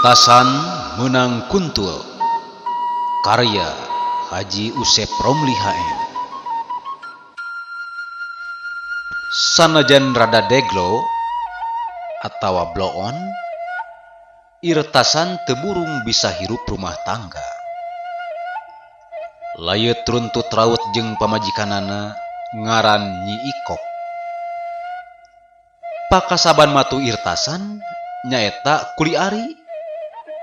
Irtasan Menang Kuntul, karya Haji Usep Romli HM. Sanajan rada deglo atawa bloon, Irtasan teburung bisa hirup rumah tangga. Layet runtut raut jeung pamajikanana ngaran Nyi Ikok. Pakasaban matu Irtasan nyaeta kuli ari,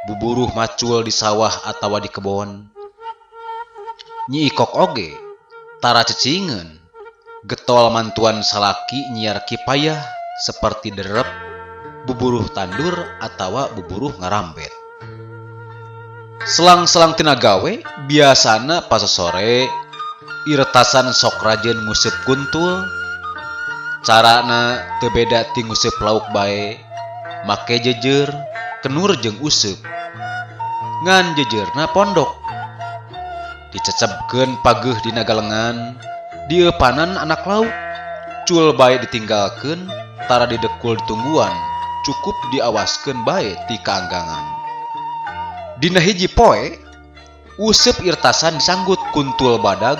buburuh macul di sawah atawa di kebon. Nyi Ikok oge tara cecingeun getol mantuan salaki nyiar kipayah seperti derep, buburuh tandur atawa buburuh ngarambet. Selang-selang tina gawe biasana pas sore Irtasan sok rajeun nguseup kuntul. Carana teu beda ti nguseup lauk bae, make jejer, kenur jeung useup. Ngan jejerna pondok. Dicecebkeun pageuh dina galengan, dieupanan anak lauk. Cul bae ditinggalkeun, tara didekul ditungguan, cukup diawaskeun bae ti kaanggangan. Dina hiji poe, useup Irtasan disanggut kuntul badag.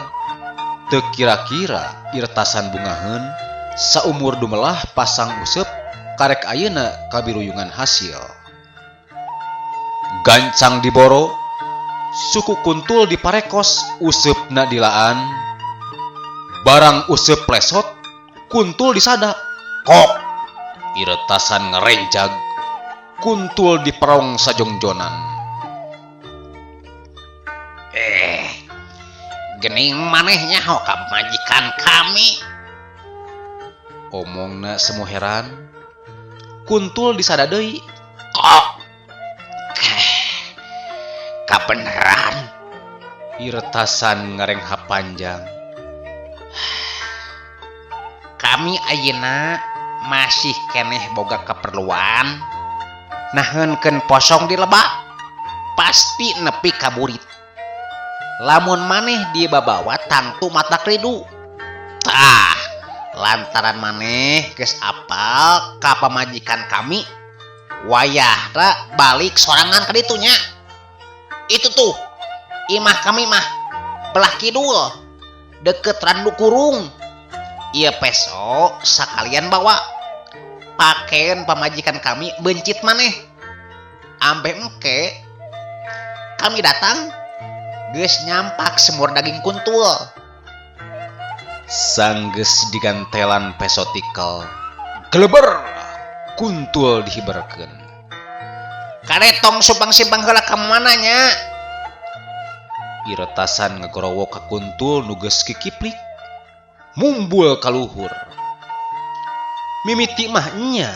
Teu kira-kira Irtasan bungaheun, saumur dumelah pasang useup karek ayeuna kabiruyungan hasil. Gancang diboro, suku kuntul diparekos, useupna dilaan. Barang useup plesot, kuntul disada. Kok! Irtasan ngerenjag, kuntul diperong sajongjonan. Gening manehnya ho ka majikan kami. Omongna semu heran, kuntul disada deui. Kok kabeneran? Irtasan ngarengha panjang. Kami ayeuna masih keneh boga keperluan naheunkeun posong di lebak, pasti nepi ka burit. Lamun maneh di babawa tangtu mata kridu. Tah, lantaran maneh geus apal ka pamajikan kami, wayahna balik sorangan ka ditu nya. Itu tuh imah kami mah belah kidul deket Randu Kurung. Ieu peso sakalian bawa pakaian pamajikan kami bencit maneh. Ambe engke kami datang geus nyampak semur daging kuntul. Sanggeus digantelan peso tikel, geleber kuntul dihiberkeun. Karetong sumpang-simpang heula ka mananya. Irtasan ngagorowo ka kuntul nu geus kikiplik, mumbul ka luhur. Mimiti mah nya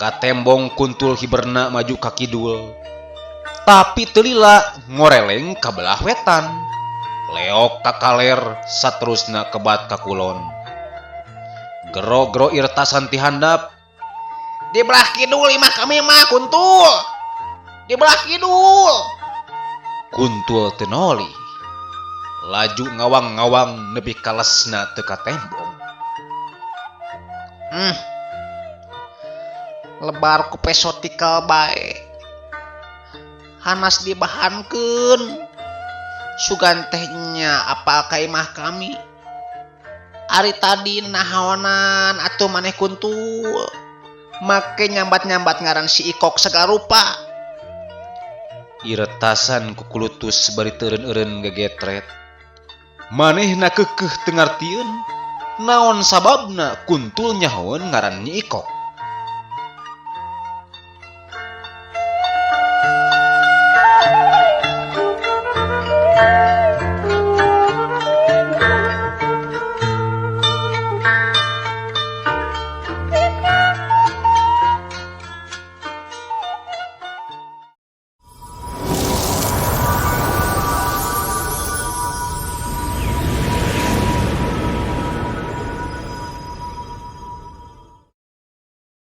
ka tembong kuntul hiberna maju ka kidul, tapi teu lila ngoreleng ka belah wetan. Leok ka kaler, saterusna kebat ka kulon. Gero-gero Irtasan ti handap. Di belah kidul imah kami mah kuntul. Di belah kidul. Kuntul teu noli. Laju ngawang-ngawang nepi ka lesna teu ka tembong. Lebar ku peso tikel bae. Hanas dibahankeun. Sugan tehnya apa ka imah kami. Ari tadi nahaonan atuh maneh kuntul. Make nyambat-nyambat ngaran si Ikok segala rupa. Irtasan kukulutus bari teureun-eureun gegetret. Manehna keukeuh teu ngartieun naon sababna kuntul nyahoeun ngaran Nyi Ikok.